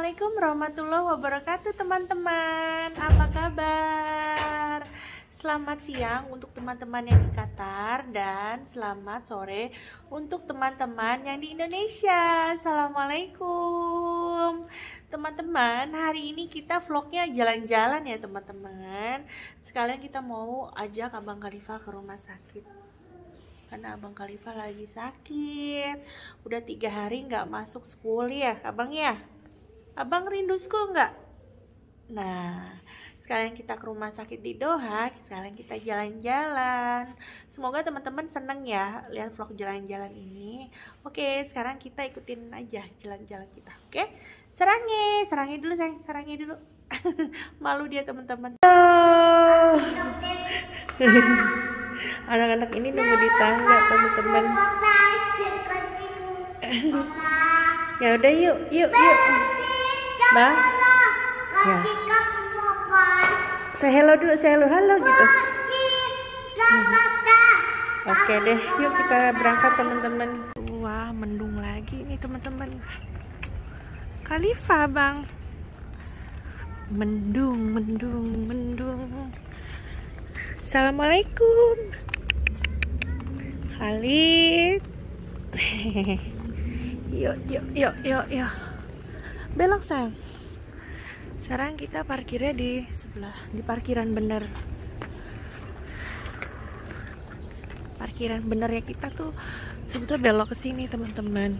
Assalamualaikum warahmatullahi wabarakatuh teman-teman. Apa kabar? Selamat siang untuk teman-teman yang di Qatar dan selamat sore untuk teman-teman yang di Indonesia. Assalamualaikum teman-teman. Hari ini kita vlognya jalan-jalan ya teman-teman. Sekalian kita mau ajak Abang Khalifah ke rumah sakit karena Abang Khalifah lagi sakit. Udah 3 hari nggak masuk sekolah ya Abang ya. Abang rindu sekolah nggak? Nah, sekalian kita ke rumah sakit di Doha, sekalian kita jalan-jalan. Semoga teman-teman seneng ya lihat vlog jalan-jalan ini. Oke, sekarang kita ikutin aja jalan-jalan kita. Oke, Sarangi dulu sayang, Sarangi dulu. Malu dia teman-teman. Anak-anak ini nunggu di tangga teman-teman. Ya udah yuk. Bang. Ya. Say hello dulu, halo gitu. Oke deh, yuk kita berangkat teman-teman. Wah, mendung lagi nih teman-teman. Khalifah bang. Mendung. Assalamualaikum Khalid. Yuk. Belok sayang. Sekarang kita parkirnya di sebelah, di parkiran bener. Parkiran bener ya kita tuh sebetulnya belok ke sini teman-teman.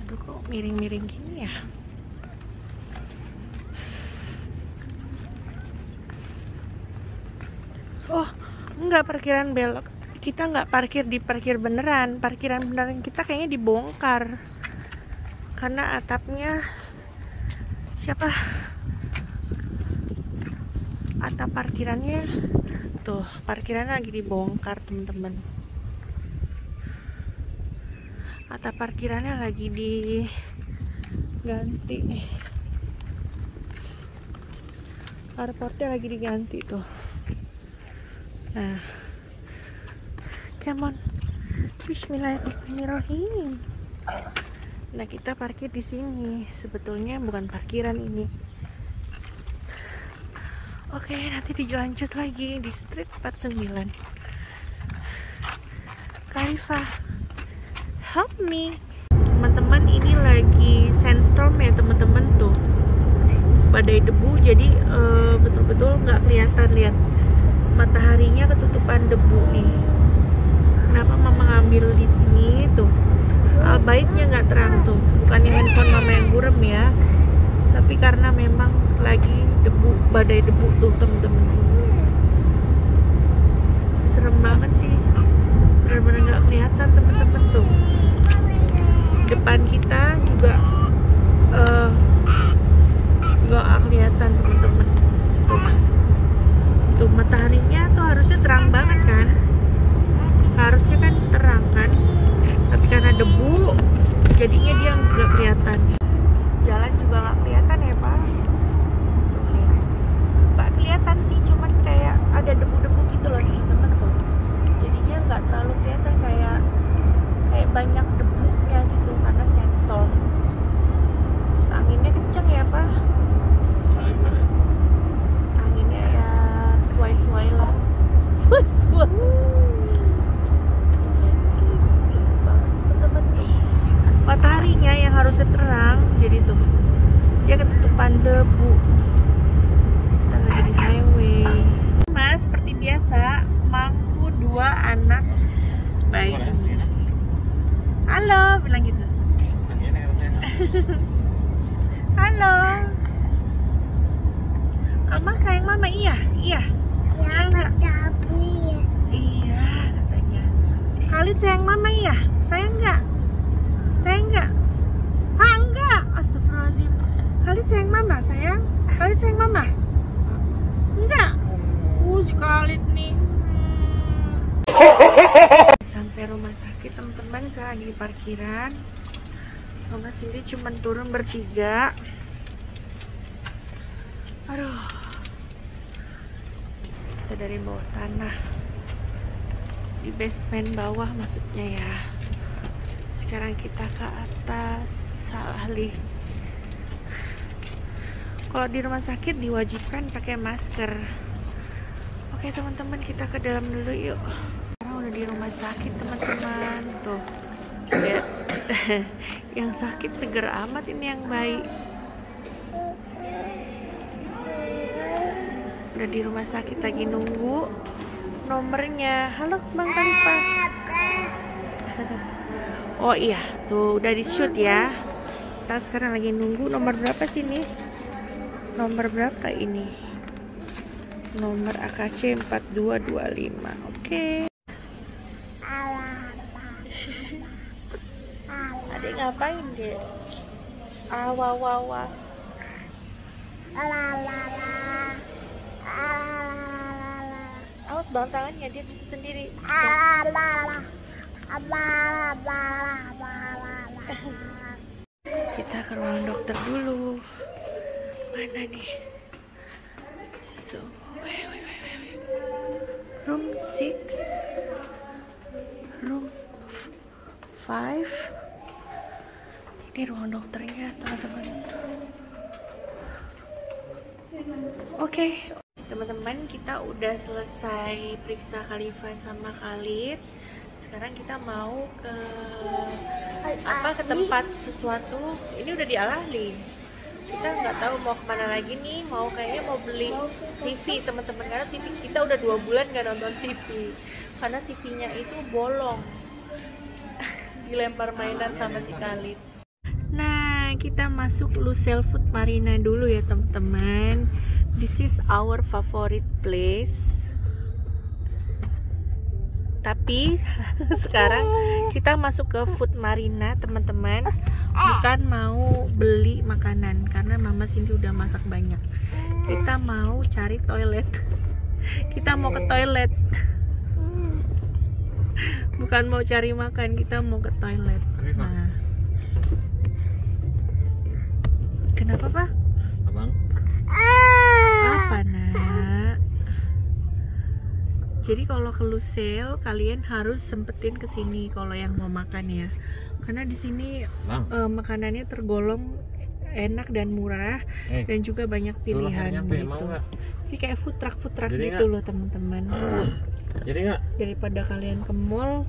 Aduh kok miring-miring gini ya. Oh, enggak, parkiran belok. Kita nggak parkir di parkir beneran. Parkiran beneran kita kayaknya dibongkar. Karena atapnya atap parkirannya tuh, parkirannya lagi dibongkar teman-teman. Atap parkirannya lagi diganti. Carportnya lagi diganti tuh. Nah, come on. Bismillahirrahmanirrahim. Nah, kita parkir di sini. Sebetulnya bukan parkiran ini. Oke, nanti dilanjut lagi di Street 49. Khalifah, help me. Teman-teman, ini lagi sandstorm ya teman-teman tuh. Badai debu, jadi betul-betul nggak kelihatan, lihat. Mataharinya ketutupan debu nih. Kenapa mama ngambil di sini tuh? Albaitnya nggak terang tuh. Bukannya handphone mama yang burem ya, tapi karena memang lagi debu, badai debu tuh temen-temen. Serem banget sih. Bener-bener nggak kelihatan temen-temen tuh. Depan kita juga nggak kelihatan temen-temen. Tuh mataharinya tuh harusnya terang banget kan, harusnya kan terang kan, tapi karena debu jadinya dia nggak kelihatan. Jalan juga nggak kelihatan ya pak, nggak kelihatan sih, cuman kayak ada debu-debu gitu loh teman-teman tuh, jadinya nggak terlalu kelihatan, kayak banyak debunya gitu karena sandstorm. Terus anginnya kenceng ya pak, anginnya ya sway lah, sway. Mataharinya yang harusnya terang jadi tuh dia ketutupan debu. Kita lagi di highway. Mas, seperti biasa mangku 2 anak bayi. Halo, bilang gitu. Halo. Kamu sayang mama? Iya. Iya enggak? Iya katanya. Khalid sayang mama ya? Sayang enggak? Enggak. Astagfirullahaladzim. Khalid sayang mama sayang? Khalid sayang mama? Enggak. Si Khalid nih. Sampai rumah sakit teman-teman, saya lagi di parkiran. Mama sendiri cuma turun bertiga. Aduh. Kita dari bawah tanah, di basement bawah maksudnya ya. Sekarang kita ke atas, salah lift. Kalau di rumah sakit diwajibkan pakai masker. Oke teman-teman, kita ke dalam dulu yuk. Sekarang udah di rumah sakit teman-teman. Tuh lihat. Yang sakit seger amat, ini yang baik. Udah di rumah sakit lagi nunggu nomornya. Halo Bang Khalifa. Oh iya, tuh udah di shoot ya. Kita sekarang lagi nunggu nomor berapa sih nih? Nomor berapa ini? Nomor AKC 4225. Oke. Adek ngapain deh? Awawawa. Awas bang tangannya, dia bisa sendiri. Kita ke ruang dokter dulu. Mana nih? So, room 6, room 5. Ini ruang dokternya teman-teman. Oke. Teman-teman, kita udah selesai periksa Khalifa sama Khalid. Sekarang kita mau ke ke tempat sesuatu. Ini udah dialahin. Kita nggak tahu mau kemana lagi nih. Kayaknya mau beli TV teman-teman, karena TV kita udah 2 bulan nggak nonton TV karena TV-nya itu bolong. Dilempar mainan sama si Khalid. Nah, kita masuk Lucelle Food Marina dulu ya teman-teman. This is our favorite place. Tapi sekarang kita masuk ke Food Marina teman-teman, bukan mau beli makanan karena Mama Cindy udah masak banyak. Kita mau cari toilet. Kita mau ke toilet. Bukan mau cari makan, kita mau ke toilet. Nah, kenapa Pak? Abang? Apa nak? Jadi kalau ke Lucelle kalian harus sempetin kesini kalau yang mau makan ya, karena di sini makanannya tergolong enak dan murah dan juga banyak pilihan gitu. Jadi kayak food truck gitu loh teman-teman. Jadi nggak? Daripada kalian ke mall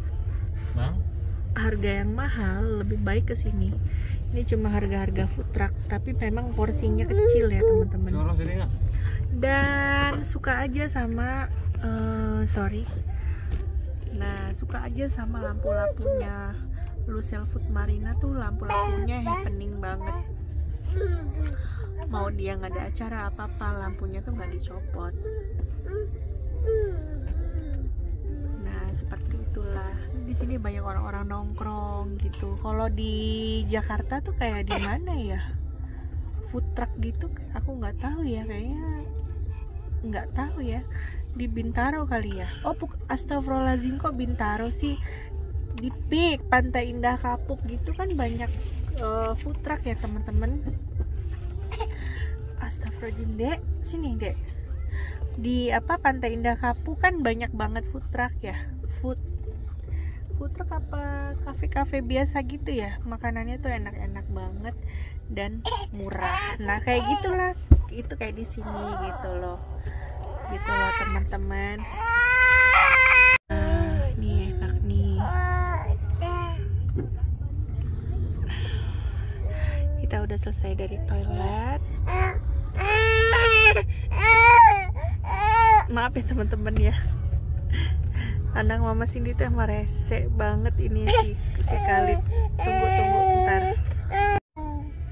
harga yang mahal, lebih baik ke sini. Ini cuma harga-harga food truck, tapi memang porsinya kecil ya teman-teman. Dan suka aja sama suka aja sama lampu-lampunya Lucelle Food Marina tuh. Lampu-lampunya happening banget. Mau dia nggak ada acara apa-apa, lampunya tuh nggak dicopot. Nah seperti itulah. Di sini banyak orang-orang nongkrong gitu. Kalau di Jakarta tuh kayak di mana ya? Food truck gitu, aku nggak tahu ya, kayaknya nggak tahu ya. Di Bintaro kali ya. Oh astagfirullahaladzim, kok Bintaro sih? Di Pik, Pantai Indah Kapuk gitu kan banyak food truck ya teman-teman. Astagfirullahaladzim dek, sini dek. Di Pantai Indah Kapuk kan banyak banget food truck ya. Food truck apa kafe-kafe biasa gitu ya. Makanannya tuh enak-enak banget dan murah. Nah kayak gitulah, itu kayak di sini gitu loh teman-teman. Ini enak nih. Kita udah selesai dari toilet. Maaf ya teman-teman ya, anak Mama Cindy tuh emang rese banget ini si Khalid. Tunggu bentar.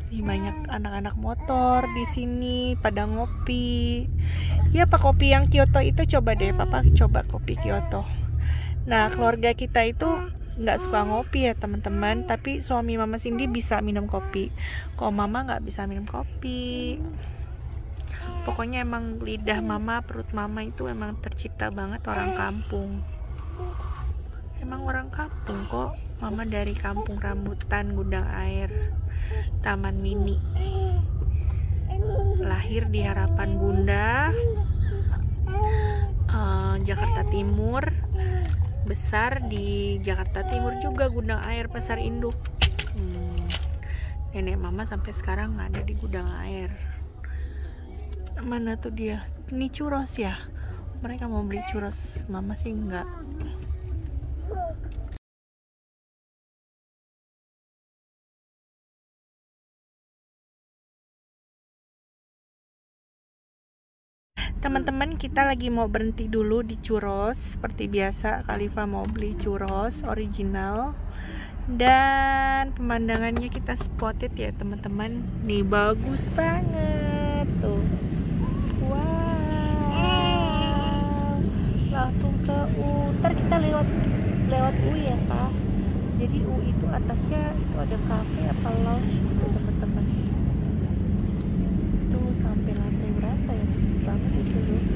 Ini banyak anak-anak motor di sini pada ngopi. Ya Pak, kopi yang Kyoto itu coba deh Papa, coba kopi Kyoto. Nah keluarga kita itu nggak suka ngopi ya teman-teman, tapi suami Mama Cindy bisa minum kopi. Kalau Mama nggak bisa minum kopi. Pokoknya emang lidah Mama, perut Mama itu emang tercipta banget orang kampung. Emang orang kampung kok. Mama dari kampung rambutan, Gudang Air, Taman Mini. Lahir di Harapan Bunda, Jakarta Timur. Besar di Jakarta Timur juga, Gudang Air, Pasar Induk. Nenek Mama sampai sekarang nggak ada di Gudang Air. Mana tuh dia? Ini churros ya? Mereka mau beli churros, mama sih enggak. Teman-teman, kita lagi mau berhenti dulu di churros. Seperti biasa, Khalifa mau beli churros original. Dan pemandangannya kita spotted ya teman-teman. Nih bagus banget tuh. Wow. Langsung ke U. Ntar kita lewat U ya Pak. Jadi U itu atasnya itu ada cafe apa lounge gitu teman-teman. Tuh sampai lantai berapa ya? Banget itu loh.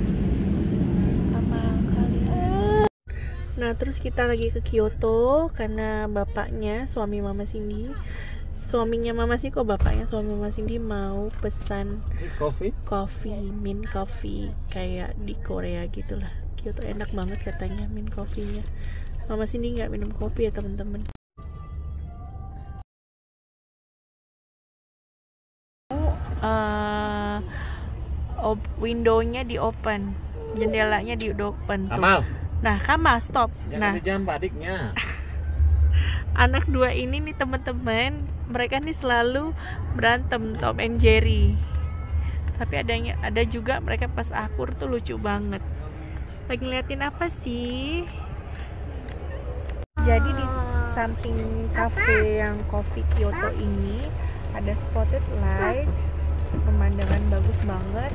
Sama kali. Nah terus kita lagi ke Kyoto karena bapaknya suami Mama Cindy, suaminya Mama Cindy kok bapaknya suami Mama Cindy mau pesan mint coffee kayak di Korea gitulah. Kyoto enak banget katanya mint coffee-nya. Mama Cindy nggak minum kopi ya teman-teman. Windownya di open, jendelanya di open tuh. Amal. Nah, Kamal stop. Jangan dijampak adiknya. Anak dua ini nih teman-teman, mereka nih selalu berantem Tom and Jerry. Tapi ada juga mereka pas akur tuh lucu banget. Lagi ngeliatin apa sih? Jadi di samping cafe yang Coffee Kyoto ini ada spotted light, pemandangan bagus banget.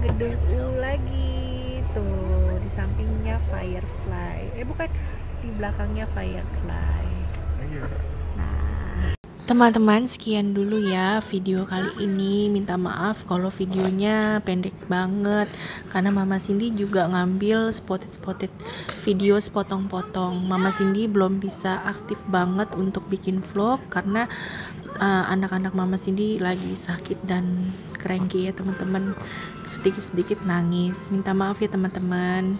Gedung U lagi tuh di sampingnya Firefly. Bukan, di belakangnya Firefly. Nah, teman-teman sekian dulu ya video kali ini. Minta maaf kalau videonya pendek banget karena Mama Cindy juga ngambil spotted video sepotong-potong. Mama Cindy belum bisa aktif banget untuk bikin vlog karena anak-anak Mama Cindy lagi sakit dan cranky ya teman-teman, sedikit-sedikit nangis. Minta maaf ya teman-teman.